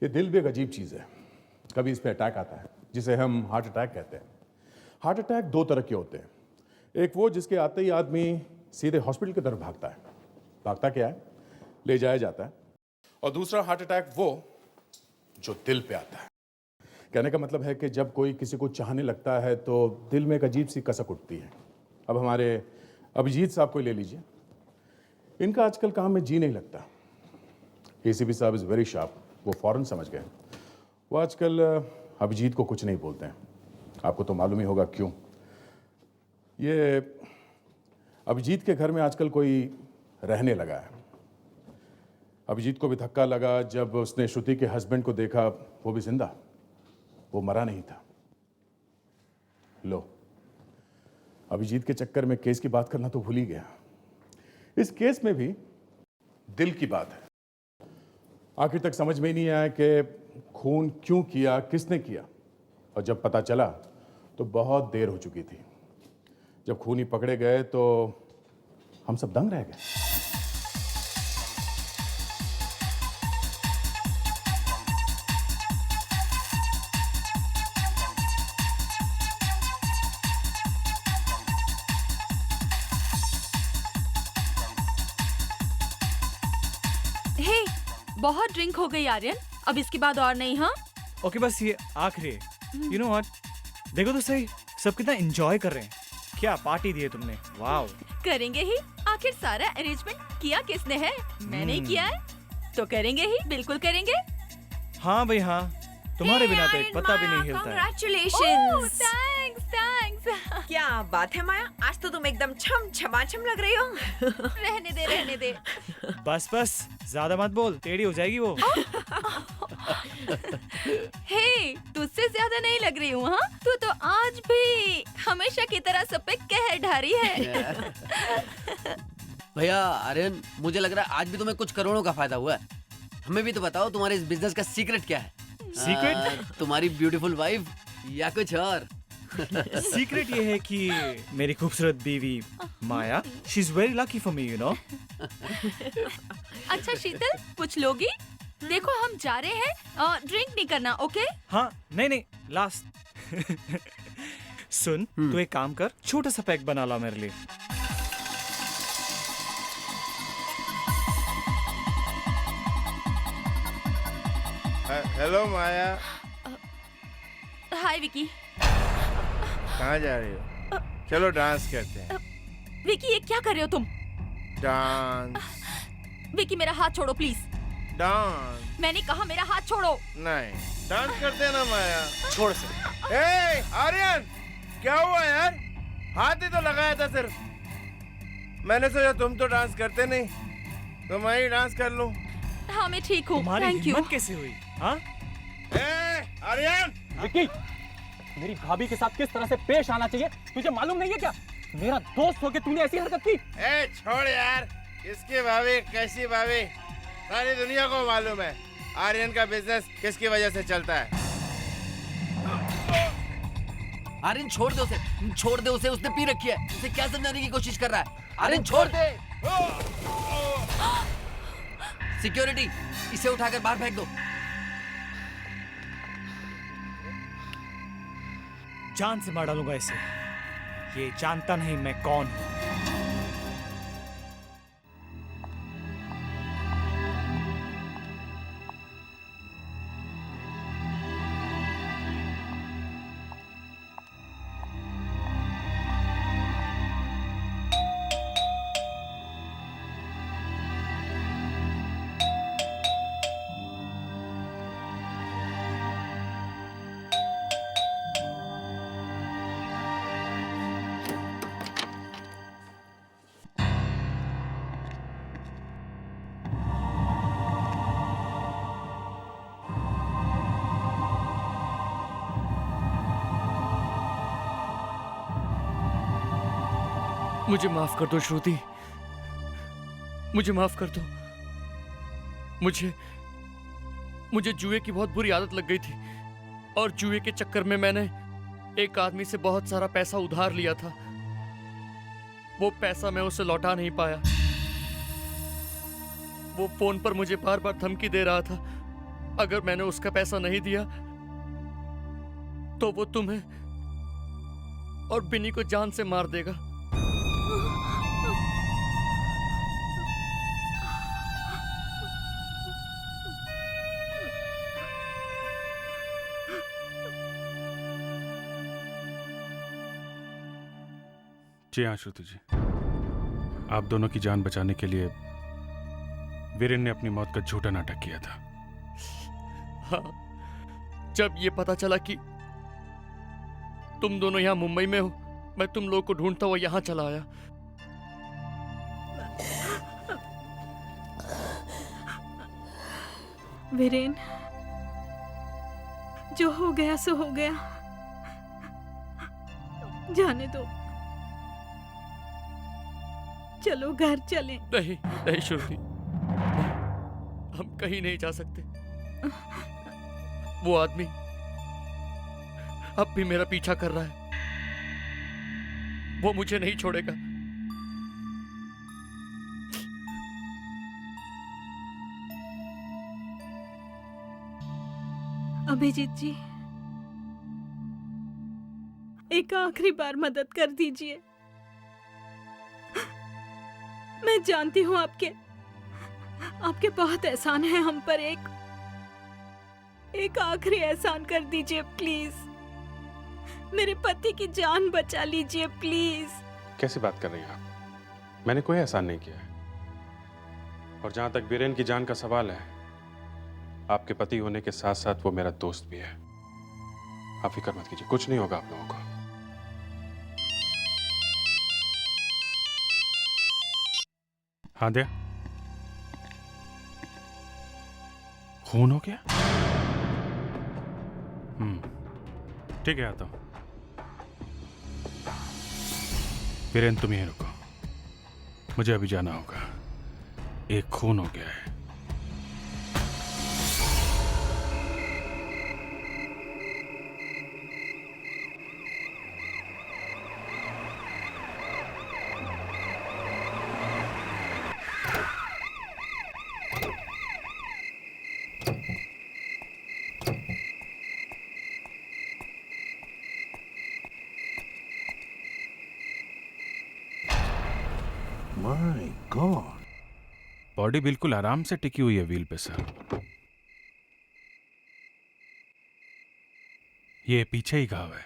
ये दिल भी एक अजीब चीज़ है। कभी इस पे अटैक आता है जिसे हम हार्ट अटैक कहते हैं। हार्ट अटैक दो तरह के होते हैं। एक वो जिसके आते ही आदमी सीधे हॉस्पिटल की तरफ भागता है। भागता क्या है, ले जाया जाता है। और दूसरा हार्ट अटैक वो जो दिल पे आता है। कहने का मतलब है कि जब कोई किसी को चाहने लगता है तो दिल में एक अजीब सी कसक उठती है। अब हमारे अभिजीत साहब को ले लीजिए, इनका आजकल काम में जी नहीं लगता। एसीपी साहब इज़ वेरी शार्प, वो फौरन समझ गए। वो आजकल अभिजीत को कुछ नहीं बोलते हैं। आपको तो मालूम ही होगा क्यों। ये अभिजीत के घर में आजकल कोई रहने लगा है। अभिजीत को भी धक्का लगा जब उसने श्रुति के हस्बैंड को देखा, वो भी जिंदा, वो मरा नहीं था। लो, अभिजीत के चक्कर में केस की बात करना तो भूल ही गया। इस केस में भी दिल की बात है। आखिर तक समझ में ही नहीं आया कि खून क्यों किया, किसने किया। और जब पता चला तो बहुत देर हो चुकी थी। जब खूनी पकड़े गए तो हम सब दंग रह गए। हे, बहुत ड्रिंक हो गई आर्यन, अब इसके बाद और नहीं। हाँ ओके, बस ये आखिरी है। यू नो व्हाट, देखो तो सही, सब कितना एंजॉय कर रहे हैं। क्या पार्टी दी है तुमने, वाओ। करेंगे ही, आखिर सारा अरेंजमेंट किया किसने है? मैंने ही किया है, तो करेंगे ही, बिल्कुल करेंगे। हाँ भाई हाँ, तुम्हारे बिना तो एक पत्ता भी नहीं हिलता है। Congratulations! Thanks thanks. क्या बात है माया, आज तो तुम एकदम छम छमाछम लग रही हो। रहने दे रहने दे। बस बस, ज्यादा मत बोल, टेढ़ी हो जाएगी वो। हे, तुझसे ज्यादा नहीं लग रही हूँ। हाँ, तू तो आज भी हमेशा की तरह सब पे कहर ढारी है। भैया आर्यन, मुझे लग रहा है आज भी तुम्हें कुछ करोड़ों का फायदा हुआ है। हमें भी तो बताओ, तुम्हारे इस बिजनेस का सीक्रेट क्या है? सीक्रेट? तुम्हारी ब्यूटीफुल वाइफ या कुछ और? सीक्रेट ये है कि मेरी खूबसूरत बीवी Maya, she is very lucky for me, you know. अच्छा शीतल, कुछ लोगी? देखो हम जा रहे हैं, ड्रिंक नहीं करना, ओके? हाँ, नहीं नहीं, लास्ट। सुन, तू एक काम कर, छोटा सा पैक बना ला मेरे लिए। हेलो माया, हाय विकी। कहाँ जा रही हो? चलो डांस करते हैं। विकी, ये क्या कर रहे हो तुम? डांस विकी, मेरा हाथ छोड़ो प्लीज। डांस मैंने कहा मेरा हाथ छोड़ो। नहीं, डांस करते हैं ना माया। छोड़ से। ए आर्यन, क्या हुआ यार? हाथ ही तो लगाया था सिर्फ। मैंने सोचा तुम तो डांस करते नहीं, तो मैं ही डांस कर लूं। हाँ मैं ठीक हूँ, तुम्हारी थैंक यू। हिम्मत कैसे हुई? हाँ, ए आर्यन, विक्की, मेरी भाभी के साथ किस तरह से पेश आना चाहिए तुझे मालूम नहीं है क्या? मेरा दोस्त होके तूने ऐसी हरकत की। ए छोड़ यार, इसकी भाभी कैसी भाभी, सारी दुनिया को मालूम है आर्यन का बिजनेस किसकी वजह से चलता है। आर्यन छोड़ दे उसे, छोड़ दे उसे, उसने पी रखी है। उसे क्या समझाने की कोशिश कर रहा है? आर्यन छोड़ दे। सिक्योरिटी, इसे उठाकर बाहर फेंक दो। जान से मार डालूंगा इसे। ये जानता नहीं मैं कौन हूँ। मुझे माफ कर दो श्रुति, मुझे माफ कर दो। मुझे जुए की बहुत बुरी आदत लग गई थी और जुए के चक्कर में मैंने एक आदमी से बहुत सारा पैसा उधार लिया था। वो पैसा मैं उसे लौटा नहीं पाया। वो फोन पर मुझे बार बार धमकी दे रहा था अगर मैंने उसका पैसा नहीं दिया तो वो तुम्हें और बिनी को जान से मार देगा। जी हाँ श्रुति जी, आप दोनों की जान बचाने के लिए वीरेन ने अपनी मौत का झूठा नाटक किया था। हाँ, जब ये पता चला कि तुम दोनों यहाँ मुंबई में हो, मैं तुम लोगों को ढूंढता हुआ यहाँ चला आया। वीरेन, जो हो गया सो हो गया, जाने दो। चलो घर चलें। नहीं नहीं श्रुति, हम कहीं नहीं जा सकते। वो आदमी अब भी मेरा पीछा कर रहा है, वो मुझे नहीं छोड़ेगा। अभिजीत जी, एक आखिरी बार मदद कर दीजिए। मैं जानती हूँ आपके बहुत एहसान है हम पर। एक आखिरी एहसान कर दीजिए प्लीज। मेरे पति की जान बचा लीजिए प्लीज। कैसी बात कर रही हैं आप? मैंने कोई एहसान नहीं किया है। और जहां तक वीरेन की जान का सवाल है, आपके पति होने के साथ साथ वो मेरा दोस्त भी है। आप फिक्र मत कीजिए, कुछ नहीं होगा आप लोगों को। हाँ दिया, खून हो गया? ठीक है, आता हूं। वीरेन तुम यहीं रुको, मुझे अभी जाना होगा। एक खून हो गया है। माय गॉड, बॉडी बिल्कुल आराम से टिकी हुई है व्हील पे सर। ये पीछे ही घाव है,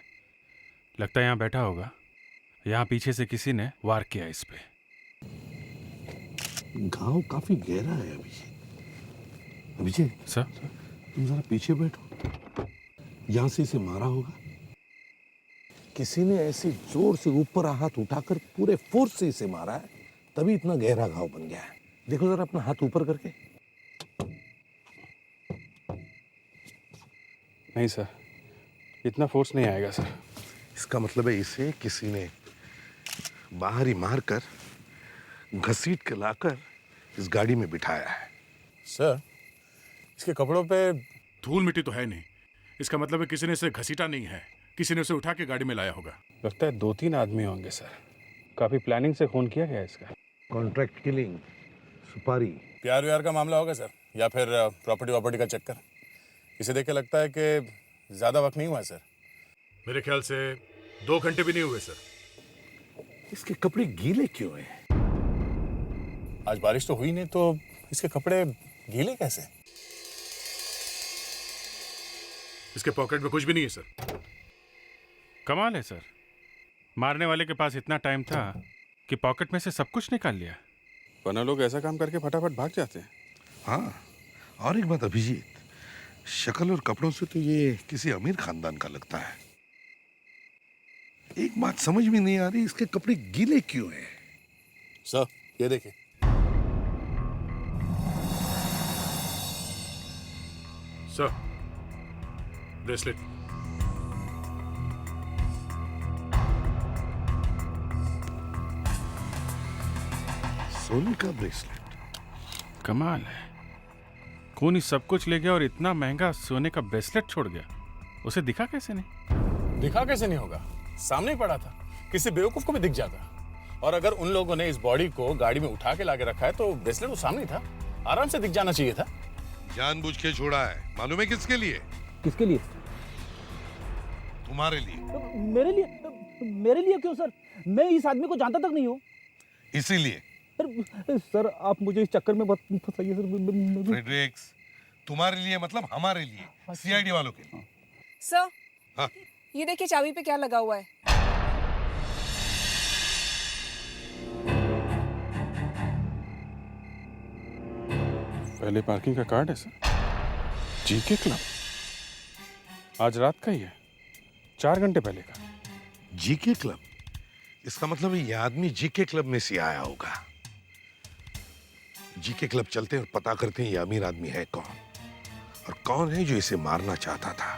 लगता है यहां बैठा होगा। यहां पीछे से किसी ने वार किया इस पे। घाव काफी गहरा है अभिजीत। अभिजीत सर, तुम जरा पीछे बैठो। यहां से इसे मारा होगा, किसी ने ऐसे जोर से ऊपर हाथ उठाकर पूरे फोर्स से इसे मारा है, तभी इतना गहरा घाव बन गया है। देखो जरा अपना हाथ ऊपर करके। नहीं सर, इतना फोर्स नहीं आएगा सर। इसका मतलब है इसे किसी ने बाहर ही मारकर घसीट के लाकर इस गाड़ी में बिठाया है। सर, इसके कपड़ों पे धूल मिट्टी तो है नहीं, इसका मतलब है किसी ने इसे घसीटा नहीं है, किसी ने उसे उठा के गाड़ी में लाया होगा। लगता है 2-3 आदमी होंगे सर। काफी प्लानिंग से खून किया गया इसका। कॉन्ट्रैक्ट किलिंग, सुपारी, प्यार व्यार का मामला होगा सर, या फिर प्रॉपर्टी का चक्कर। इसे देख के लगता है कि ज्यादा वक्त नहीं हुआ सर। मेरे ख्याल से 2 घंटे भी नहीं हुए सर। इसके कपड़े गीले क्यों हैं? आज बारिश तो हुई नहीं, तो इसके कपड़े गीले कैसे? इसके पॉकेट में कुछ भी नहीं है सर। कमाल है सर, मारने वाले के पास इतना टाइम था कि पॉकेट में से सब कुछ निकाल लिया। वरना लोग ऐसा काम करके फटाफट भाग जाते हैं। हाँ, और एक बात अभिजीत, शक्ल और कपड़ों से तो ये किसी अमीर खानदान का लगता है। एक बात समझ में नहीं आ रही, इसके कपड़े गीले क्यों हैं? सर, ये देखिए। Sir, bracelet. सोने का ब्रेसलेट। कमाल है, खून ही सब कुछ ले गया और इतना महंगा सोने का ब्रेसलेट छोड़ गया। उसे दिखा कैसे नहीं? दिखा कैसे नहीं होगा, सामने ही पड़ा था, किसी बेवकूफ को भी दिख जाता। और अगर उन लोगों ने इस बॉडी को गाड़ी में उठा के लाके रखा है तो ब्रेसलेट वो सामने था, आराम से दिख जाना चाहिए था। जानबूझ के छोड़ा है, मालूम है किसके लिए? किसके लिए? तुम्हारे लिए। मेरे लिए क्यों सर? मैं इस आदमी को जानता तक नहीं हूँ। इसीलिए। सर आप मुझे इस चक्कर में मत फंसाइए सर। फ्रेडरिक्स, तुम्हारे लिए मतलब हमारे लिए, सीआईडी वालों के लिए। सर, हाँ। ये देखिए चाबी पे क्या लगा हुआ है। पहले पार्किंग का कार्ड है सर। जीके क्लब आज रात का ही है, 4 घंटे पहले का। GK club? इसका मतलब ये आदमी जीके क्लब में से आया होगा। जीके क्लब चलते हैं और पता करते हैं ये अमीर आदमी है कौन, और कौन है जो इसे मारना चाहता था।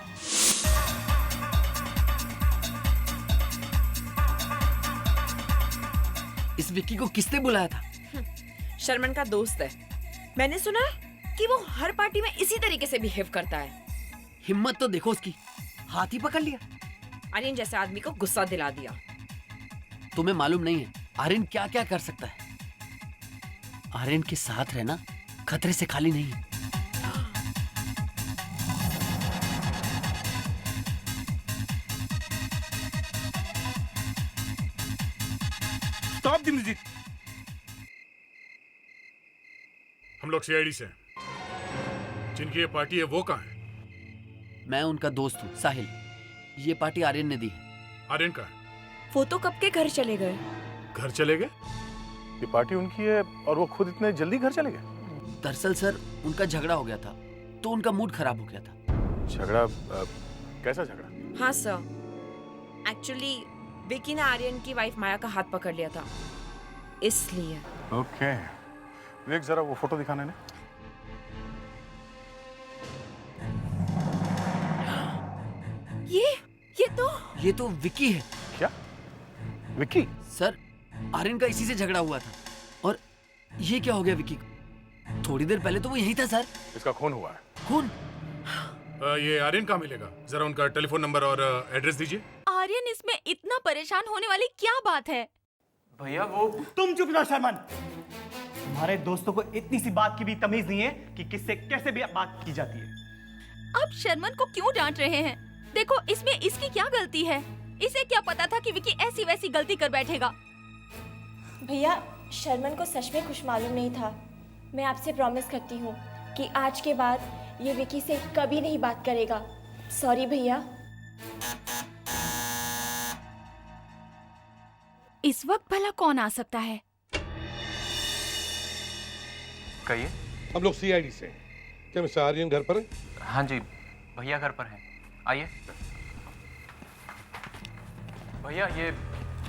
इस विक्की को किसने बुलाया था? शर्मन का दोस्त है। मैंने सुना कि वो हर पार्टी में इसी तरीके से बिहेव करता है। हिम्मत तो देखो उसकी, हाथ ही पकड़ लिया। आर्यन जैसे आदमी को गुस्सा दिला दिया। तुम्हें मालूम नहीं है आर्यन क्या क्या कर सकता है। आर्यन के साथ रहना खतरे से खाली नहीं है। Stop the music. हम लोग सीआईडी से हैं। जिनकी ये पार्टी है वो कहाँ है? मैं उनका दोस्त हूँ साहिल। ये पार्टी आर्यन ने दी है। आर्यन का है? वो तो कब के घर चले गए। घर चले गए? ये पार्टी उनकी है और वो खुद इतने जल्दी घर चले गए? दरअसल सर उनका झगड़ा हो गया था तो उनका मूड खराब हो गया था। झगड़ा? कैसा झगड़ा? हाँ सर, एक्चुअली विकी ने आर्यन की वाइफ माया का हाथ पकड़ लिया था, इसलिए। ओके, देख जरा वो फोटो दिखाने ने। ये तो विकी है। क्या? विकी? सर आर्यन का इसी से झगड़ा हुआ था। और ये क्या हो गया विकी को? थोड़ी देर पहले तो वो यहीं था सर। इसका खून हुआ है। खून? ये आर्यन कहाँ मिलेगा? जरा उनका टेलीफोन नंबर और एड्रेस दीजिए। आर्यन इसमें इतना परेशान होने वाली क्या बात है? भैया वो तुम चुप रहो शर्मन। तुम्हारे दोस्तों को इतनी सी बात की भी तमीज नहीं है कि किससे कैसे भी बात की जाती है। आप शर्मन को क्यों डांट रहे हैं? देखो इसमें इसकी क्या गलती है? इसे क्या पता था कि विकी ऐसी वैसी गलती कर बैठेगा? भैया शर्मन को सच में कुछ मालूम नहीं था। मैं आपसे प्रॉमिस करती हूँ कि आज के बाद ये विकी से कभी नहीं बात करेगा। सॉरी भैया। इस वक्त भला कौन आ सकता है? कहिए। हम लोग सीआईडी से। क्या मिस्टर आर्यन घर पर है? हाँ जी भैया घर पर हैं। आइए। भैया ये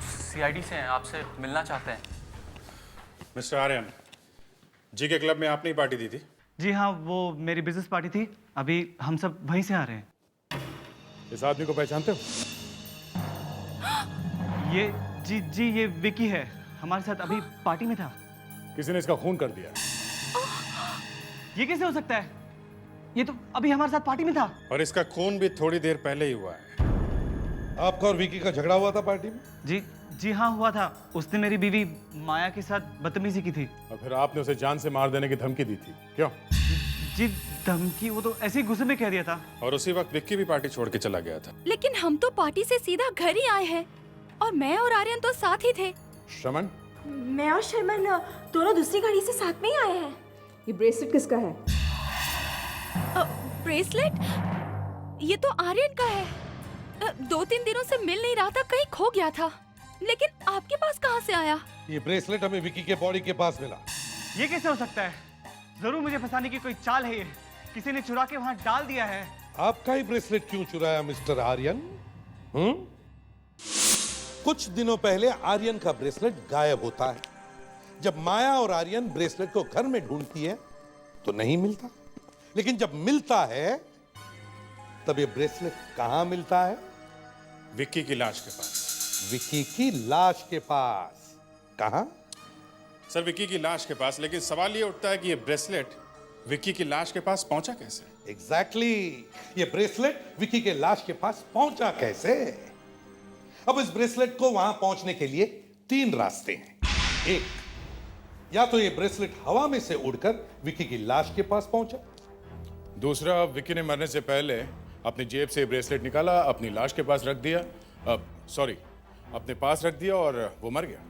सीआईडी से हैं, आपसे मिलना चाहते हैं। मिस्टर आर्यन, जीके क्लब में आपने ही पार्टी दी थी? जी हाँ, वो मेरी बिजनेस पार्टी थी। अभी हम सब वहीं से आ रहे हैं। इस आदमी को पहचानते हो? जी ये विकी है, हमारे साथ अभी पार्टी में था। किसी ने इसका खून कर दिया। ये कैसे हो सकता है? ये तो अभी हमारे साथ पार्टी में था। और इसका खून भी थोड़ी देर पहले ही हुआ है। आपका और विकी का झगड़ा हुआ था पार्टी में? जी हाँ हुआ था। उसने मेरी बीवी माया के साथ बदतमीजी की थी। और फिर आपने उसे जान से मार देने की धमकी दी थी, क्यों? जी धमकी? वो तो ऐसे ही गुस्से में कह दिया था। और उसी वक्त विक्की भी पार्टी छोड़ के चला गया था। लेकिन हम तो पार्टी से सीधा घर ही आए हैं और मैं और आर्यन तो साथ ही थे। शमन? मैं और शर्मन दोनों दूसरी गाड़ी से साथ में ही आए हैं। ये ब्रेसलेट किसका है? ब्रेसलेट? ये तो आर्यन का है। 2-3 दिनों से मिल नहीं रहा था, कहीं खो गया था। लेकिन आपके पास कहाँ से आया? ये ब्रेसलेट हमें विकी के बॉडी के पास मिला। ये कैसे हो सकता है? जरूर मुझे फंसाने की कोई चाल है। ये किसी ने चुरा के वहाँ डाल दिया है। आपका ही ब्रेसलेट क्यों चुराया मिस्टर आर्यन? कुछ दिनों पहले आर्यन का ब्रेसलेट गायब होता है। जब माया और आर्यन ब्रेसलेट को घर में ढूंढती है तो नहीं मिलता, लेकिन जब मिलता है तब ये ब्रेसलेट कहां मिलता है? विक्की की लाश के पास। विक्की की लाश के पास? कहां? सर विक्की की लाश के पास, लेकिन सवाल ये उठता है कि ये ब्रेसलेट विक्की की लाश के पास पहुंचा कैसे? एग्जैक्टली, ये ब्रेसलेट विक्की के लाश के पास पहुंचा कैसे? अब इस ब्रेसलेट को वहां पहुंचने के लिए 3 रास्ते हैं। एक, या तो ये ब्रेसलेट हवा में से उड़कर विक्की की लाश के पास पहुंचा, दूसरा, विक्की ने मरने से पहले अपनी जेब से ब्रेसलेट निकाला, अपनी लाश के पास रख दिया, सॉरी, अपने पास रख दिया और वो मर गया।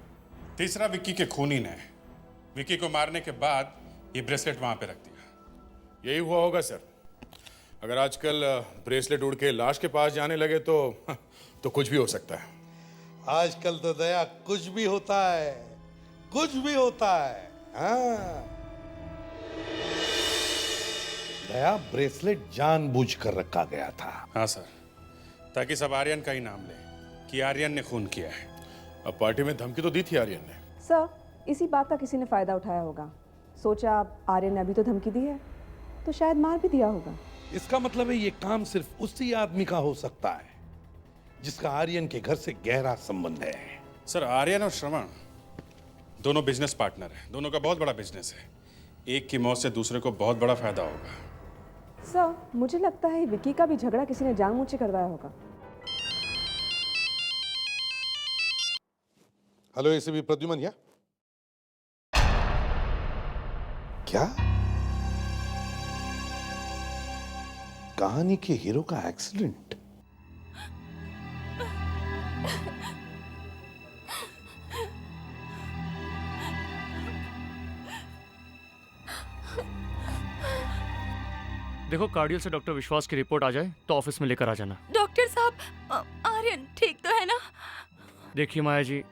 तीसरा, विक्की के खूनी ने विक्की को मारने के बाद ये ब्रेसलेट वहां पे रख दिया। यही हुआ होगा सर। अगर आजकल ब्रेसलेट उड़ के लाश के पास जाने लगे तो कुछ भी हो सकता है। आजकल तो दया कुछ भी होता है, कुछ भी होता है। हाँ, दया ब्रेसलेट जानबूझकर रखा गया था। हाँ सर, ताकि सब आर्यन का ही नाम ले कि आर्यन ने खून किया है। अब पार्टी में धमकी तो दी थी आर्यन ने। सर, इसी बात का किसी ने फायदा उठाया होगा। सोचा आर्यन ने अभी तो धमकी दी है, तो शायद मार भी दिया होगा। इसका मतलब है ये काम सिर्फ उसी आदमी का हो सकता है जिसका आर्यन के घर से गहरा संबंध है। सर, आर्यन और श्रवण दोनों बिजनेस पार्टनर हैं। दोनों का बहुत बड़ा बिजनेस है। एक की मौत से दूसरे को बहुत बड़ा फायदा होगा। सर, मुझे लगता है विक्की का भी झगड़ा किसी ने जानबूझ के करवाया होगा। हेलो, एसीपी प्रद्युमन या? क्या कहानी के हीरो का एक्सीडेंट? देखो, कार्डियल से डॉक्टर विश्वास की रिपोर्ट आ जाए तो ऑफिस में लेकर आ जाना। डॉक्टर साहब, आर्यन ठीक तो है ना? देखिए माया जी,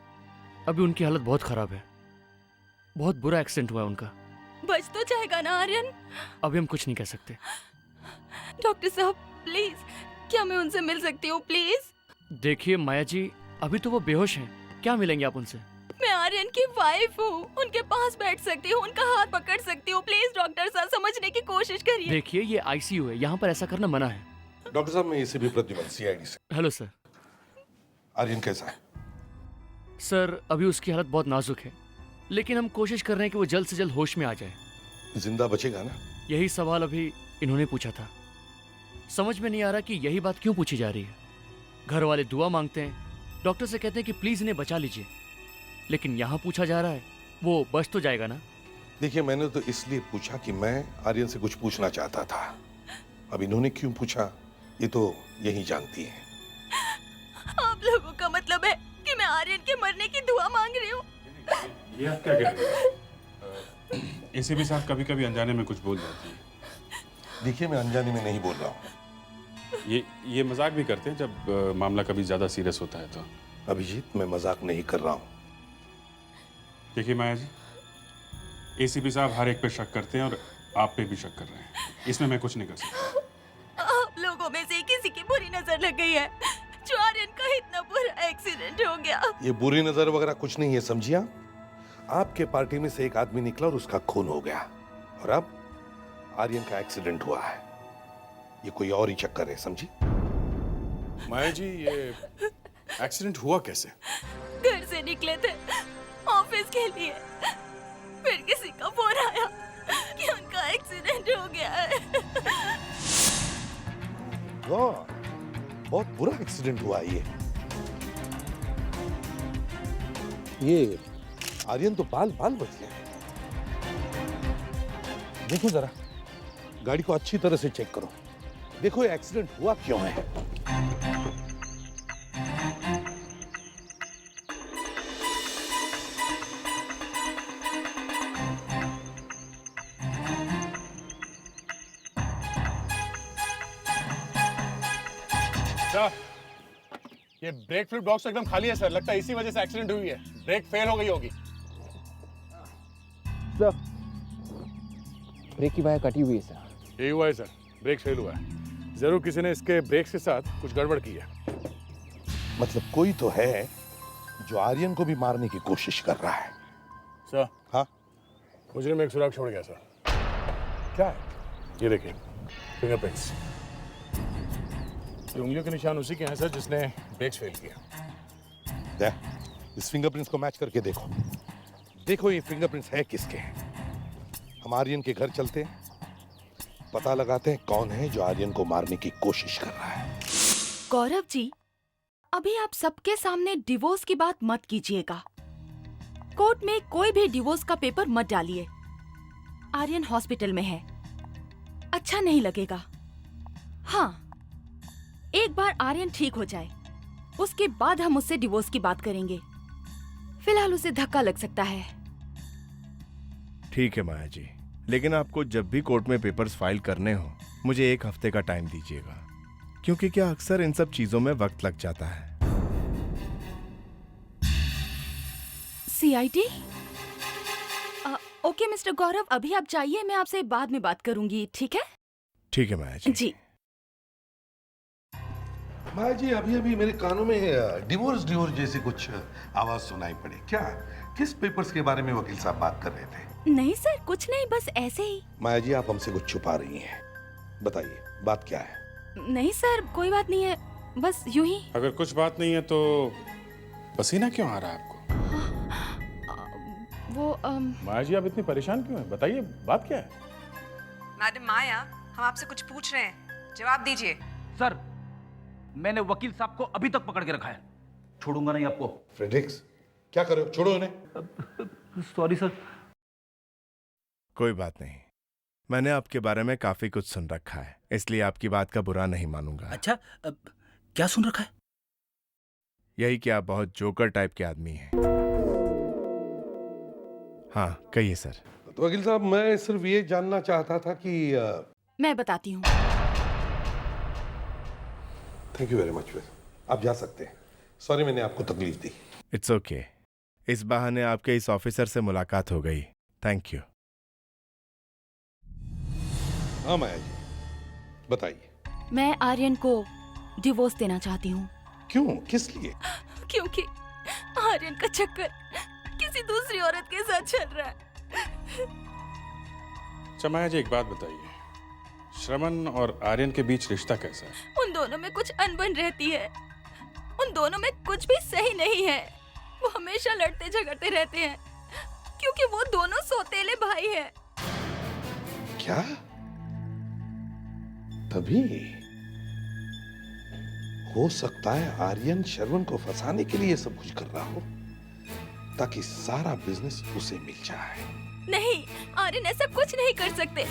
अभी उनकी हालत बहुत खराब है। बहुत बुरा एक्सीडेंट हुआ है उनका। बच तो जाएगा ना आर्यन? अभी हम कुछ नहीं कह सकते। डॉक्टर साहब प्लीज, क्या मैं उनसे मिल सकती हूँ प्लीज? देखिए माया जी, अभी तो वो बेहोश हैं। क्या मिलेंगे आप उनसे? मैं आर्यन की वाइफ हूँ, उनके पास बैठ सकती हूँ, उनका हाथ पकड़ सकती हूँ। प्लीज डॉक्टर साहब समझने की कोशिश करिए। देखिए, ये आईसीयू है, यहाँ पर ऐसा करना मना है। डॉक्टर साहब, मैं एसीपी प्रद्युमन, सीआईडी से। Hello sir. आर्यन कैसा है? सर, अभी उसकी हालत बहुत नाजुक है, लेकिन हम कोशिश कर रहे हैं कि वो जल्द से जल्द होश में आ जाए। जिंदा बचेगा ना? यही सवाल अभी इन्होंने पूछा था। समझ में नहीं आ रहा कि यही बात क्यों पूछी जा रही है। घर वाले दुआ मांगते हैं, डॉक्टर से कहते हैं कि प्लीज इन्हें बचा लीजिए, लेकिन यहाँ पूछा जा रहा है वो बच तो जाएगा ना? देखिए, मैंने तो इसलिए पूछा कि मैं आर्यन से कुछ पूछना चाहता था। अब इन्होंने क्यों पूछा ये तो यही जानती है। आप लोगों का मतलब है कि मैं आर्यन के मरने की दुआ मांग रही हूँ? ये आप क्या कह रहे हैं? एसीपी साहब कभी कभी अनजाने में कुछ बोल जाती है। देखिए, मैं अनजाने में नहीं बोल रहा हूँ। ये मजाक भी करते हैं जब मामला कभी ज्यादा सीरियस होता है तो। अभिजीत, मैं मजाक नहीं कर रहा हूँ। देखिए माया जी, एसीपी साहब हर एक पे शक करते हैं और आप पे भी शक कर रहे हैं। इसमें मैं कुछ नहीं कर सकता। आप लोगों में से किसी की बुरी नजर लग गई है जो आर्यन का इतना बुरा एक्सीडेंट हो गया। ये बुरी नजर वगैरह कुछ नहीं है, समझिए आप। आपके पार्टी में से एक आदमी निकला और उसका खून हो गया, और अब आर्यन का एक्सीडेंट हुआ है। ये कोई और ही चक्कर है, समझी? माया जी, ये एक्सीडेंट हुआ कैसे? घर से निकले थे ऑफिस के लिए, फिर किसी का फोन आया कि उनका एक्सीडेंट हो गया है। बहुत बुरा एक्सीडेंट हुआ ये आर्यन तो बाल बाल बच गए। देखो जरा, गाड़ी को अच्छी तरह से चेक करो। देखो ये एक्सीडेंट हुआ क्यों है। सर, ये ब्रेक फ्लूइड बॉक्स एकदम खाली है सर। लगता है इसी वजह से एक्सीडेंट हुई है। ब्रेक फेल हो गई होगी। सर, ब्रेक की वायर कटी हुई है सर। यही हुआ है सर, ब्रेक फेल हुआ है। जरूर किसी ने इसके ब्रेक्स के साथ कुछ गड़बड़ की है। मतलब कोई तो है जो आर्यन को भी मारने की कोशिश कर रहा है। सर, हाँ, मुजरिम एक सुराग छोड़ गया सर। क्या है? ये देखिए, फिंगरप्रिंट्स। ये उंगलियों के निशान उसी के हैं सर जिसने ब्रेक्स फेल किया। इस फिंगरप्रिंट्स को मैच करके देखो। देखो ये फिंगरप्रिंट्स है किसके हैं। हम आर्यन के घर चलते हैं, पता लगाते हैं कौन है जो आर्यन को मारने की कोशिश कर रहा है। गौरव जी, अभी आप सबके सामने डिवोर्स की बात मत कीजिएगा। कोर्ट में कोई भी डिवोर्स का पेपर मत डालिए। आर्यन हॉस्पिटल में है, अच्छा नहीं लगेगा। हाँ, एक बार आर्यन ठीक हो जाए उसके बाद हम उससे डिवोर्स की बात करेंगे। फिलहाल उसे धक्का लग सकता है। ठीक है माया जी, लेकिन आपको जब भी कोर्ट में पेपर्स फाइल करने हो मुझे 1 हफ्ते का टाइम दीजिएगा, क्योंकि क्या अक्सर इन सब चीजों में वक्त लग जाता है। CID? ओके मिस्टर गौरव, अभी आप जाइए, मैं आपसे बाद में बात करूंगी, ठीक है? ठीक है माया जी। जी। माया जी, अभी अभी मेरे कानों में डिवोर्स जैसी कुछ आवाज सुनाई पड़ी। क्या, किस पेपर्स के बारे में वकील साहब बात कर रहे थे? नहीं सर, कुछ नहीं, बस ऐसे ही। माया जी, आप हमसे कुछ छुपा रही हैं, बताइए बात क्या है? नहीं सर, कोई बात नहीं है, बस यूं ही। अगर कुछ बात नहीं है तो पसीना क्यों आ रहा है आपको? वो माया जी, आप इतनी परेशान क्यों हैं? बताइए बात क्या है? मैडम माया, हम आपसे कुछ पूछ रहे हैं, जवाब दीजिए। सर, मैंने वकील साहब को अभी तक पकड़ के रखा है, छोड़ूंगा नहीं आपको। फ्रेडरिक्स, क्या कर रहे हो? छोड़ो इन्हें। Sorry sir. कोई बात नहीं, मैंने आपके बारे में काफी कुछ सुन रखा है, इसलिए आपकी बात का बुरा नहीं मानूंगा। अच्छा, क्या सुन रखा है? यही कि आप बहुत जोकर टाइप के आदमी हैं। हाँ, कहिए सर। तो वकील साहब, मैं सिर्फ ये जानना चाहता था कि मैं बताती हूँ। Thank you very much. आप जा सकते हैं। सॉरी मैंने आपको तकलीफ दी। It's okay. इस बहाने आपके इस ऑफिसर से मुलाकात हो गई। Thank you. हाँ माया जी, बताइए। मैं आर्यन को डिवोर्स देना चाहती हूँ। क्यों, किस लिए? क्योंकि आर्यन का चक्कर किसी दूसरी औरत के साथ चल रहा है। अच्छा माया जी, एक बात बताइए, श्रवण और आर्यन के बीच रिश्ता कैसा है? उन दोनों में कुछ अनबन रहती है, उन दोनों में कुछ भी सही नहीं है। वो हमेशा लड़ते झगड़ते रहते हैं क्योंकि वो दोनों सौतेले भाई हैं। क्या? तभी हो सकता है आर्यन श्रवण को फंसाने के लिए सब कुछ कर रहा हो, ताकि सारा बिजनेस उसे मिल जाए। नहीं, आर्यन ऐसा कुछ नहीं कर सकते।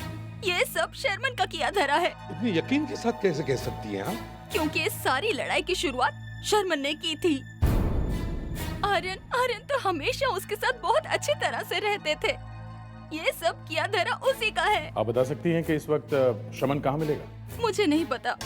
ये सब शर्मन का किया धरा है। इतनी यकीन के साथ कैसे कह सकती हैं आप? क्योंकि इस सारी लड़ाई की शुरुआत शर्मन ने की थी। आर्यन तो हमेशा उसके साथ बहुत अच्छी तरह से रहते थे। ये सब किया धरा उसी का है। आप बता सकती हैं कि इस वक्त शमन कहाँ मिलेगा? मुझे नहीं पता।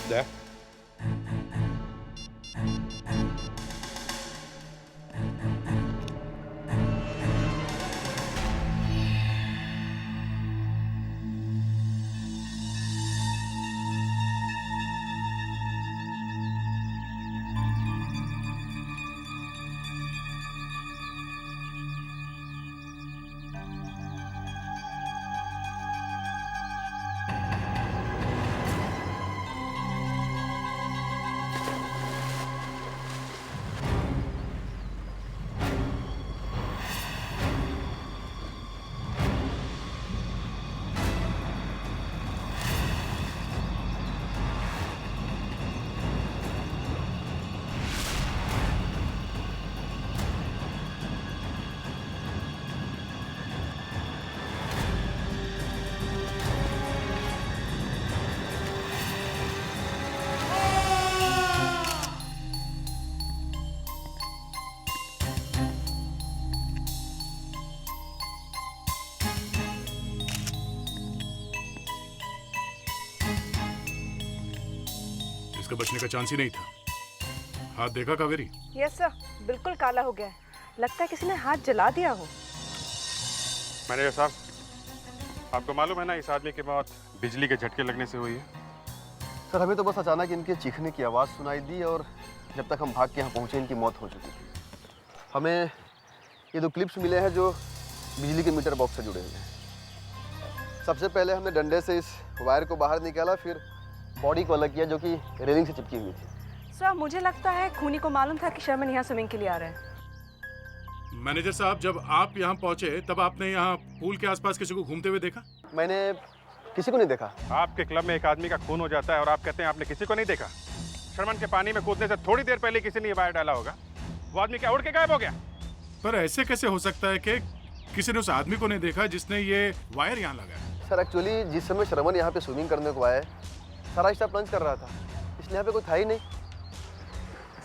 इसका बचने का चांस ही नहीं था। हाथ देखा कावेरी? यस सर, बिल्कुल काला हो गया है। लगता है किसी ने हाथ जला दिया हो। मैनेजर साहब, आपको मालूम है ना इस आदमी की मौत बिजली के झटके लगने से हुई है? सर, हमें तो बस अचानक इनके चीखने की आवाज़ सुनाई दी और जब तक हम भाग के यहाँ पहुँचे इनकी मौत हो चुकी थी। हमें ये 2 क्लिप्स मिले हैं जो बिजली के मीटर बॉक्स से जुड़े हुए हैं। सबसे पहले हमने डंडे से इस वायर को बाहर निकाला, फिर बॉडी को अलग किया जो कि रेलिंग से चिपकी हुई थी। सर, मुझे लगता है खूनी को मालूम था कि शर्मन यहाँ स्विमिंग के लिए आ रहे हैं। मैनेजर साहब, जब आप यहाँ पहुँचे तब आपने यहाँ पूल के आसपास किसी को घूमते हुए देखा? मैंने किसी को नहीं देखा। आपके क्लब में एक आदमी का खून हो जाता है और आप कहते हैं आपने किसी को नहीं देखा? शर्मन के पानी में कूदने से थोड़ी देर पहले किसी ने ये वायर डाला होगा। वो आदमी क्या उड़ के गायब हो गया? पर ऐसे कैसे हो सकता है कि किसी ने उस आदमी को नहीं देखा जिसने ये वायर यहाँ लगाया? सर एक्चुअली जिस समय श्रवण यहाँ पे स्विमिंग करने को आया सारा हिस्सा प्लंज कर रहा था, इसलिए यहाँ पे कोई था ही नहीं।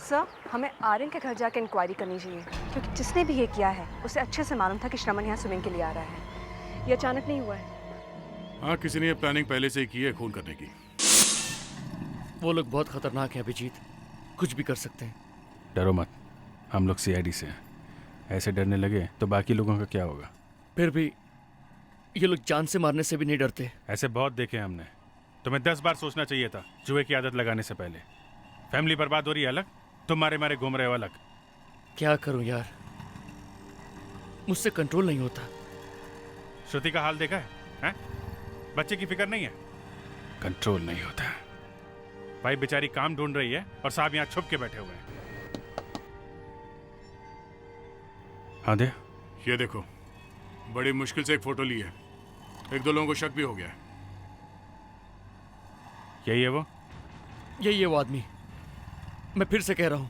सर, हमें आर्यन के घर जाकर इंक्वायरी करनी चाहिए, क्योंकि जिसने भी ये किया है उसे अच्छे से मालूम था कि श्रवण यहाँ स्विमिंग के लिए आ रहा है। ये अचानक नहीं हुआ है। हाँ, किसी ने ये प्लानिंग पहले से ही की है खून करने की। वो लोग बहुत खतरनाक हैं अभिजीत, कुछ भी कर सकते हैं। डरो मत, हम लोग सीआईडी से हैं। ऐसे डरने लगे तो बाकी लोगों का क्या होगा? फिर भी ये लोग जान से मारने से भी नहीं डरते। ऐसे बहुत देखे हमने। तुम्हें 10 बार सोचना चाहिए था जुए की आदत लगाने से पहले। फैमिली बर्बाद हो रही है अलग, तुम मारे मारे घूम रहे हो अलग। क्या करूं यार, मुझसे कंट्रोल नहीं होता। श्रुति का हाल देखा है? बच्चे की फिक्र नहीं है, कंट्रोल नहीं होता। भाई बेचारी काम ढूंढ रही है और साहब यहाँ छुप के बैठे हुए हैं। हाँ दे, ये देखो, बड़ी मुश्किल से एक फोटो ली है। 1-2 लोगों को शक भी हो गया है। यही है वो? यही है वो आदमी। मैं फिर से कह रहा हूं,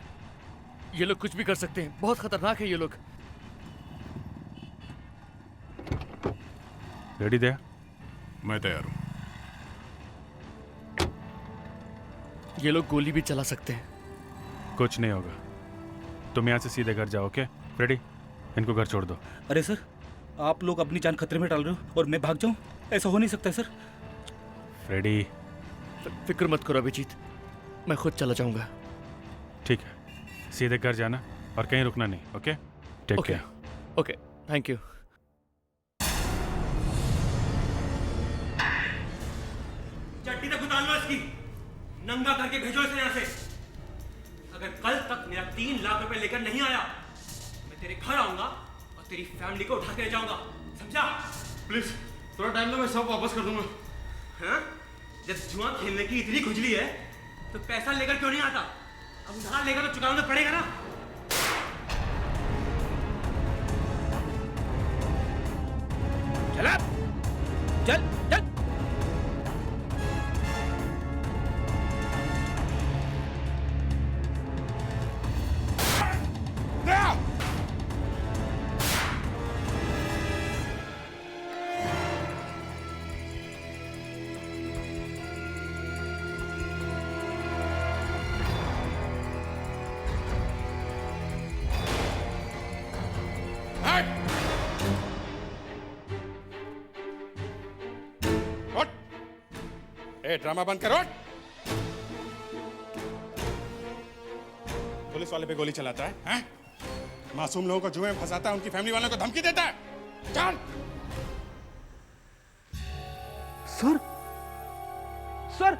ये लोग कुछ भी कर सकते हैं, बहुत खतरनाक है ये लोग। रेडी दे? मैं तैयार हूं। ये लोग गोली भी चला सकते हैं। कुछ नहीं होगा, तुम यहाँ से सीधे घर जाओ। Okay ready? इनको घर छोड़ दो। अरे सर, आप लोग अपनी जान खतरे में डाल रहे हो और मैं भाग जाऊं? ऐसा हो नहीं सकता सर। रेडी? फिक्र मत करो अभिजीत, मैं खुद चला जाऊंगा। ठीक है, सीधे घर जाना और कहीं रुकना नहीं। Okay, take care. Okay, thank you. चट्टी तक उतार लो इसकी, नंगा करके भेजो इसे यहाँ से। अगर कल तक मेरा 3 लाख रुपए लेकर नहीं आया, मैं तेरे घर आऊंगा और तेरी फैमिली को उठा के ले जाऊंगा, समझा? प्लीज थोड़ा टाइम दो, मैं सब वापस कर दूंगा। हाँ? जब जुआ खेलने की इतनी खुजली है तो पैसा लेकर क्यों नहीं आता? अब उधार लेकर तो चुकाना पड़ेगा ना। चल चल चल। ड्रामा बंद करो। पुलिस वाले पे गोली चलाता है, हैं? मासूम लोगों को जुए में फंसाता है, उनकी फैमिली वालों को धमकी देता है। चल। Sir sir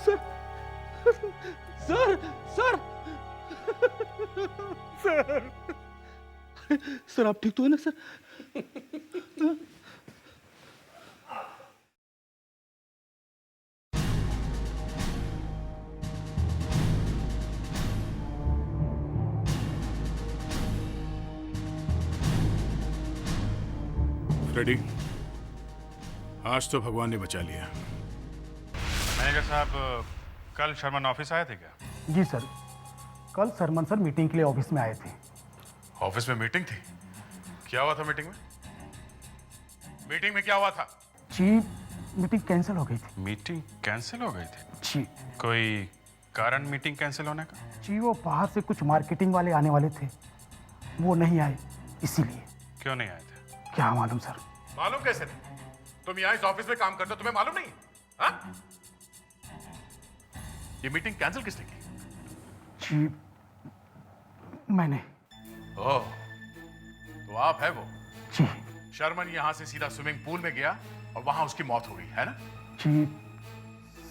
sir sir sir sir sir आप ठीक तो है ना सर? रेडी? आज तो भगवान ने बचा लिया। मैनेजर साहब, कल शर्मन ऑफिस आए थे क्या? जी सर, कल शर्मन सर मीटिंग के लिए ऑफिस में आए थे। ऑफिस में मीटिंग थी? क्या हुआ था मीटिंग में? मीटिंग में क्या हुआ था? जी, मीटिंग कैंसिल हो गई थी। मीटिंग कैंसिल हो गई थी? जी। कोई कारण मीटिंग कैंसिल होने का? जी, वो बाहर से कुछ मार्केटिंग वाले आने वाले थे, वो नहीं आए, इसीलिए। क्यों नहीं आए थे? क्या मालूम सर। मालूम कैसे नहीं? तुम यहाँ इस ऑफिस में काम करते हो, तुम्हें मालूम नहीं? हाँ? ये मीटिंग कैंसिल किसने की? जी, मैंने। ओह, तो आप है वो? जी। शर्मन यहाँ से सीधा स्विमिंग पूल में गया और वहां उसकी मौत हो गई, है ना? जी,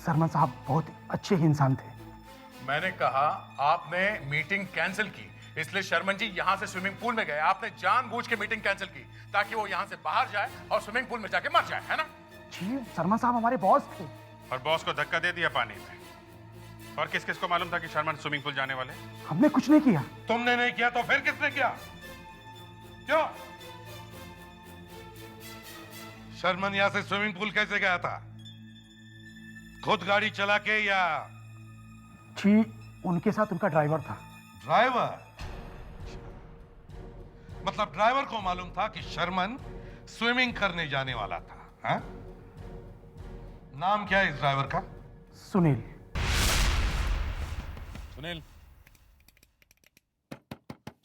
शर्मा साहब बहुत अच्छे इंसान थे। मैंने कहा आपने मीटिंग कैंसिल की, इसलिए शर्मन जी यहाँ से स्विमिंग पूल में गए। आपने जानबूझ के मीटिंग कैंसिल की ताकि वो यहाँ से बाहर जाए और स्विमिंग पूल में जाके मर जाए, है ना? जी, शर्मा साहब हमारे बॉस थे। और बॉस को धक्का दे दिया पानी में। और किस किस को मालूम था कि शर्मन स्विमिंग पूल जाने वाले? हमने कुछ नहीं किया। तुमने नहीं किया तो फिर किसने किया? क्यों? शर्मन यहां से स्विमिंग पूल कैसे गया था? खुद गाड़ी चला के या? जी, उनके साथ उनका ड्राइवर था। ड्राइवर? मतलब ड्राइवर को मालूम था कि शर्मन स्विमिंग करने जाने वाला था। हाँ? नाम क्या है इस ड्राइवर का? सुनील। सुनील,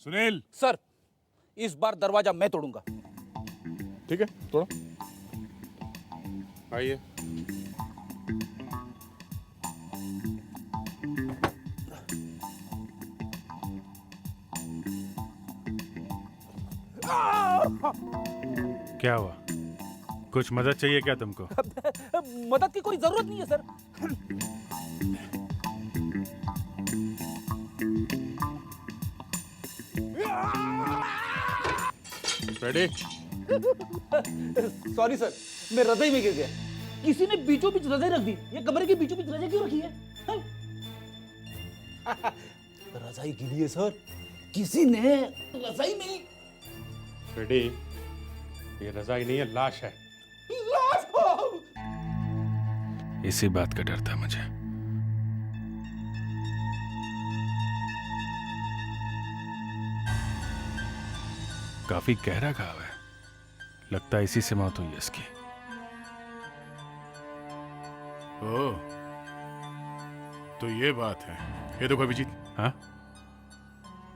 सुनील। सर, इस बार दरवाजा मैं तोड़ूंगा। ठीक है, तोड़ो। आइए। क्या हुआ? कुछ मदद चाहिए क्या तुमको? मदद की कोई जरूरत नहीं है सर। रेडी? सॉरी सर, मैं रजाई में गिर गया। किसी ने बीचों बीच रजाई रख दी। ये कमरे के बीचों बीच रजाई क्यों रखी है? रजाई गिरी है सर, किसी ने रजाई में। रेडी? ये रजाई नहीं है, लाश है। लाश हो! इसी बात का डर था मुझे। काफी गहरा घाव है, लगता है इसी से मौत हुई है इसकी। ओह, तो ये बात है। ये देखो अभिजीत। हाँ?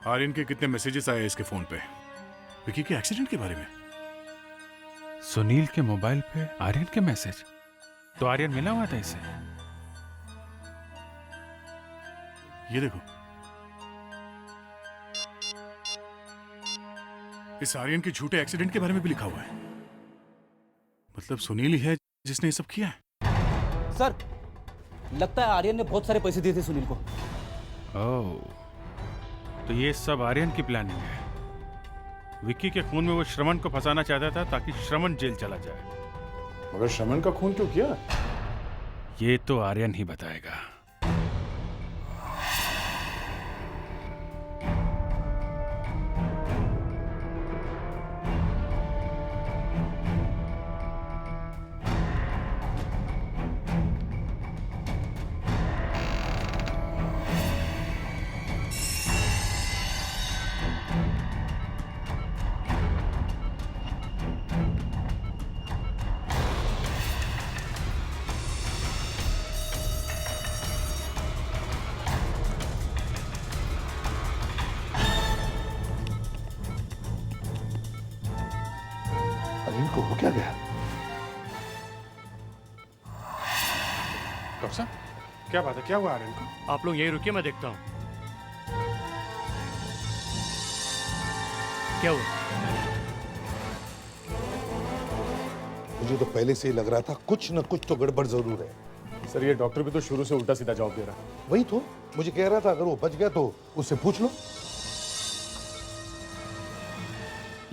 आर्यन के कितने मैसेजेस आए इसके फोन पे विकी के एक्सीडेंट के बारे में। सुनील के मोबाइल पे आर्यन के मैसेज? तो आर्यन मिला हुआ था इसे। ये देखो, इस आर्यन के झूठे एक्सीडेंट के बारे में भी लिखा हुआ है। मतलब सुनील ही है जिसने ये सब किया है। सर, लगता है आर्यन ने बहुत सारे पैसे दिए थे सुनील को। ओह, तो ये सब आर्यन की प्लानिंग है। विक्की के खून में वो श्रवण को फंसाना चाहता था ताकि श्रवण जेल चला जाए। मगर श्रवण का खून क्यों किया? ये तो आर्यन ही बताएगा। इनको हो क्या गया? डॉक्टर साहब, क्या बात है? क्या हुआ आर्यन को? आप लोग यहीं रुकिए, मैं देखता हूँ क्या हुआ। मुझे तो पहले से ही लग रहा था कुछ न कुछ तो गड़बड़ जरूर है। सर, ये डॉक्टर भी तो शुरू से उल्टा सीधा जवाब दे रहा है। वही तो मुझे कह रहा था, अगर वो बच गया तो उससे पूछ लो।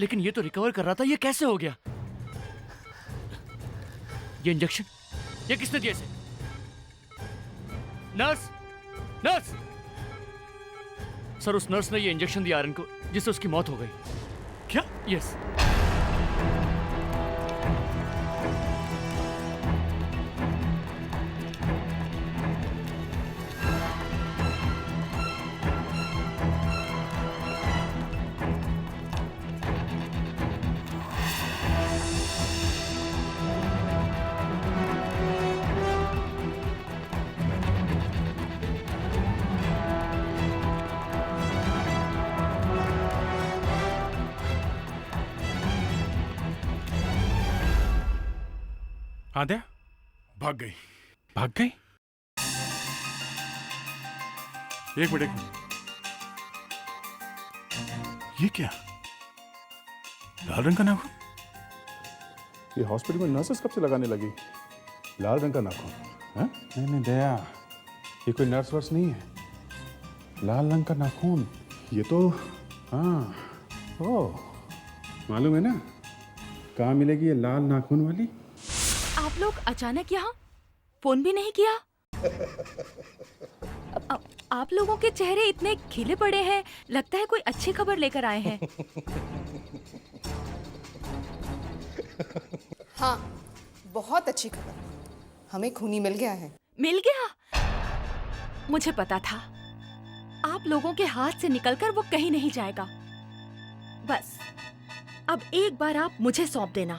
लेकिन ये तो रिकवर कर रहा था, ये कैसे हो गया? ये इंजेक्शन, ये किसने दिया इसे? Nurse, nurse! सर, उस नर्स ने ये इंजेक्शन दिया आर्यन को, जिससे उसकी मौत हो गई। क्या? यस। आद्या भाग गई। भाग गई? एक मिनट। ये क्या? लाल रंग का नाखून? ये हॉस्पिटल में नर्सेस कब से लगाने लगी लाल रंग का नाखून? हाँ? नहीं दया, ये कोई नर्स वर्स नहीं है। लाल रंग का नाखून, ये तो हाँ, ओह, मालूम है ना कहाँ मिलेगी ये लाल नाखून वाली? आप लोग अचानक यहाँ? फोन भी नहीं किया? आप लोगों के चेहरे इतने खिले पड़े हैं, लगता है कोई अच्छी खबर लेकर आए हैं। हाँ, बहुत अच्छी खबर। हमें खूनी मिल गया है। मिल गया? मुझे पता था आप लोगों के हाथ से निकलकर वो कहीं नहीं जाएगा। बस अब एक बार आप मुझे सौंप देना,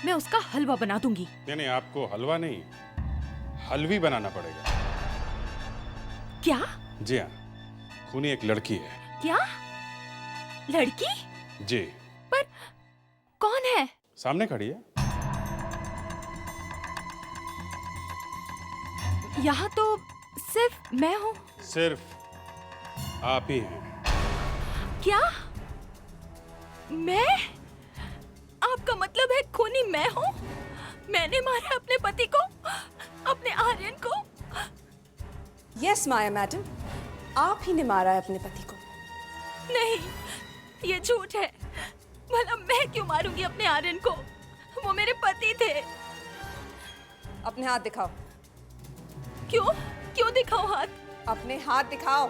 मैं उसका हलवा बना दूंगी। नहीं, आपको हलवा नहीं, हलवी बनाना पड़ेगा। क्या? जी हाँ, खूनी एक लड़की है। क्या? लड़की? जी। पर कौन है? सामने खड़ी है। यहाँ तो सिर्फ मैं हूँ। सिर्फ आप ही हैं। क्या? मैं? आपका मतलब है खूनी मैं हूँ? मैंने मारा अपने पति को, अपने आर्यन को? यस माया मैडम, आप ही ने मारा है अपने पति को। नहीं, ये झूठ है। भला मैं क्यों मारूंगी अपने आर्यन को? वो मेरे पति थे। अपने हाथ दिखाओ। क्यों? क्यों दिखाओ हाथ? अपने हाथ दिखाओ।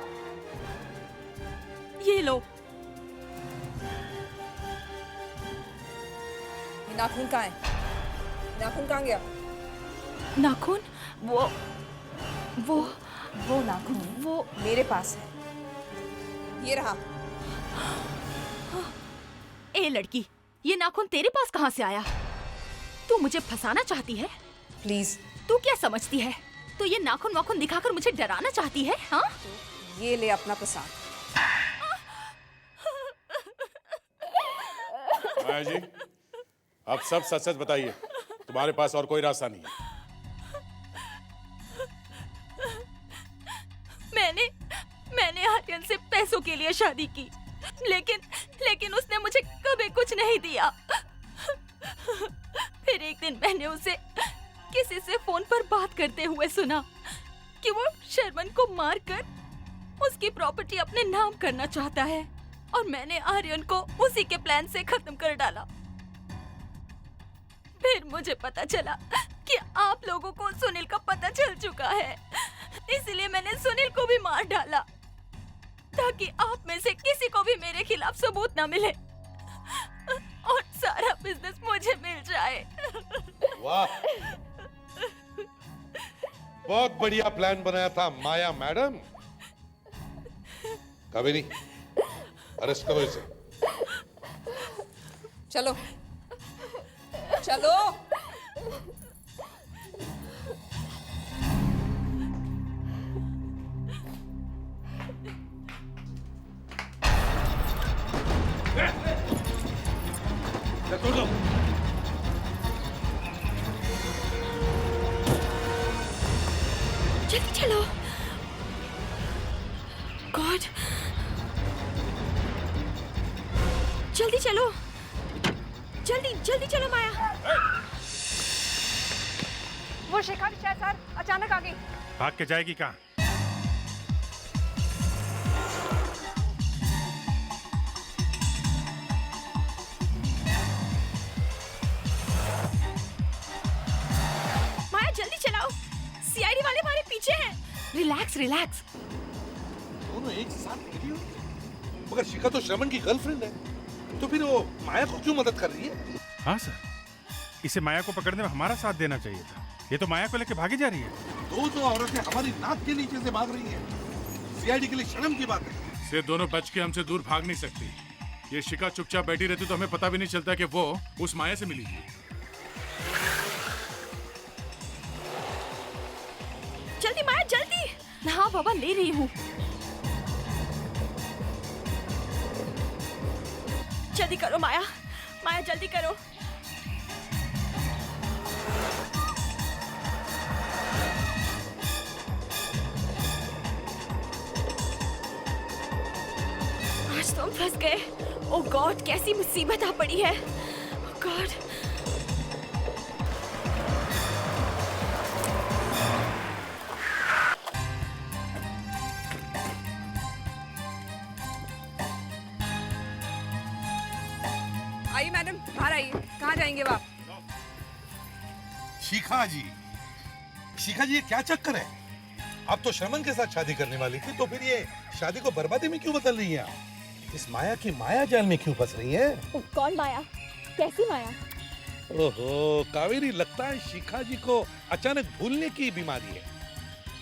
ये लो। ये नाखून कहाँ है? नाखून कहाँ गया? नाखून? वो नाखून वो मेरे पास है। ये रहा। ए लड़की, ये नाखून तेरे पास कहाँ से आया? तू मुझे फंसाना चाहती है? प्लीज। तू क्या समझती है? तू ये नाखून वाखून दिखाकर मुझे डराना चाहती है? हाँ? ये ले अपना प्रसाद। माया जी, अब सब सच सच बताइए, तुम्हारे पास और कोई रास्ता नहीं है। मैंने आर्यन से पैसों के लिए शादी की, लेकिन उसने मुझे कभी कुछ नहीं दिया। फिर एक दिन मैंने उसे किसी से फोन पर बात करते हुए सुना कि वो शर्मन को मारकर उसकी प्रॉपर्टी अपने नाम करना चाहता है, और मैंने आर्यन को उसी के प्लान से खत्म कर डाला। फिर मुझे पता चला कि आप लोगों को सुनील का पता चल चुका है, इसलिए मैंने सुनील को भी मार डाला ताकि आप में से किसी को भी मेरे खिलाफ सबूत ना मिले और सारा बिजनेस मुझे मिल जाए। वाह, बहुत बढ़िया प्लान बनाया था माया मैडम। कावेरी, अरेस्ट करो इसे। चलो चलो। जल्दी चलो। गॉड, जल्दी चलो, जल्दी चलो माया। वो शिखा सर अचानक आ गई। भाग के जाएगी कहाँ? माया जल्दी चलाओ, सीआईडी वाले हमारे पीछे हैं। Relax relax. दोनों एक साथ निकली हो? मगर शिखा तो श्रमण की गर्लफ्रेंड है, तो फिर वो माया को क्यों मदद कर रही है? हाँ सर, इसे माया को पकड़ने में हमारा साथ देना चाहिए था। ये तो माया को लेके भागी जा रही है। दो औरतें हमारी नाक के नीचे से भाग रही हैं। सीआईडी के लिए शर्म की बात है। से दोनों बच के हमसे दूर भाग नहीं सकती। ये शिखा चुपचाप बैठी रहती तो हमें पता भी नहीं चलता कि वो उस माया से मिली थी। जल्दी माया जल्दी। हाँ बाबा, ले रही हूँ। जल्दी करो माया, माया जल्दी करो। आज तो हम फंस गए। ओह गॉड, कैसी मुसीबत आ पड़ी है। ओह गॉड। आइए मैडम, बाहर आइए। कहाँ जाएंगे आप? शिखा जी, ये क्या चक्कर है? आप तो शर्मन के साथ शादी करने वाली थी, तो फिर ये शादी को बर्बादी में क्यों बदल रही हैं आप? इस माया की माया जाल में क्यों फंस रही हैं? कौन माया? कैसी माया? ओहो कावेरी, लगता है शिखा जी को अचानक भूलने की बीमारी है।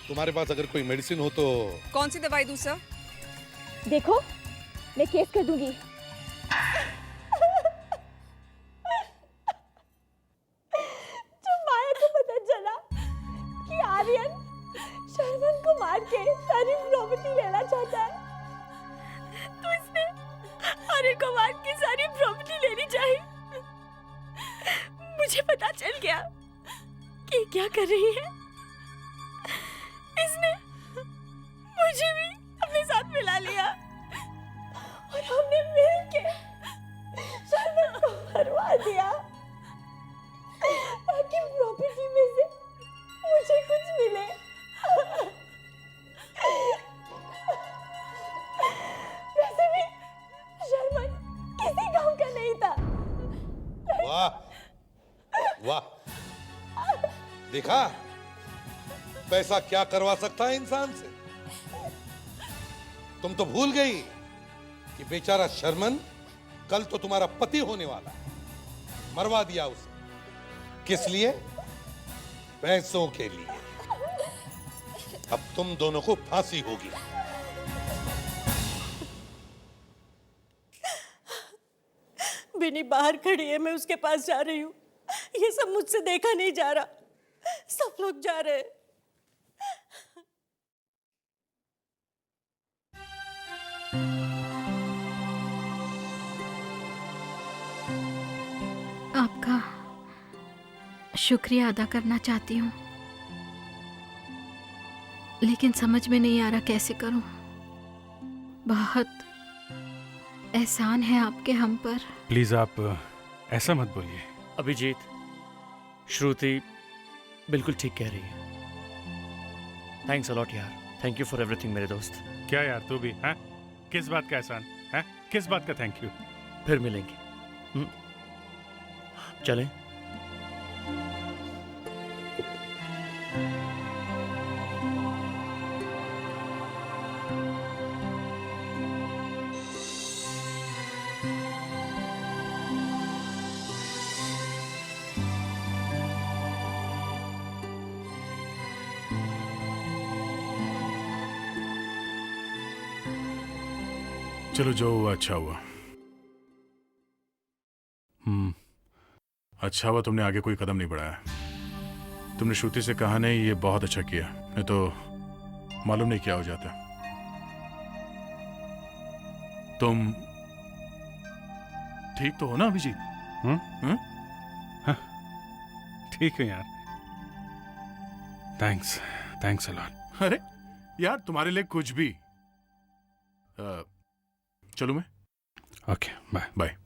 तुम्हारे पास अगर कोई मेडिसिन हो तो। कौन सी दवाई दूं सर? देखो, मैं केस कर दूंगी। के सारी प्रॉपर्टी लेना चाहता है। तो इसने आर्यन को मार के सारी प्रॉपर्टी लेनी चाहिए। मुझे पता चल गया कि ये क्या कर रही है। इसने मुझे भी अपने साथ मिला लिया और हमने मिलके शर्मन को मरवा दिया ताकि प्रॉपर्टी में से मुझे कुछ मिले। वैसे भी शर्मन किसी गांव का नहीं था। वाह वाह, देखा पैसा क्या करवा सकता है इंसान से। तुम तो भूल गई कि बेचारा शर्मन कल तो तुम्हारा पति होने वाला है। मरवा दिया उसे, किस लिए? पैसों के लिए। अब तुम दोनों को फांसी होगी। बिनी बाहर खड़ी है, मैं उसके पास जा रही हूँ। ये सब मुझसे देखा नहीं जा रहा, सब लोग जा रहे हैं। आपका शुक्रिया अदा करना चाहती हूँ, लेकिन समझ में नहीं आ रहा कैसे करूँ। बहुत एहसान है आपके हम पर। प्लीज आप ऐसा मत बोलिए। अभिजीत, श्रुति बिल्कुल ठीक कह रही है। थैंक्स अलॉट यार, थैंक यू फॉर एवरीथिंग मेरे दोस्त। क्या यार तू भी, हैं? किस बात का एहसान है? किस बात का थैंक यू? फिर मिलेंगे। चलें? चलो जो हुआ अच्छा हुआ। अच्छा हुआ तुमने आगे कोई कदम नहीं बढ़ाया। तुमने श्रुति से कहा नहीं, ये बहुत अच्छा किया, नहीं तो मालूम नहीं क्या हो जाता। तुम ठीक तो हो ना अभिजीत? ठीक है यार। Thanks a lot. अरे यार तुम्हारे लिए कुछ भी। चलो मैं। Okay bye bye.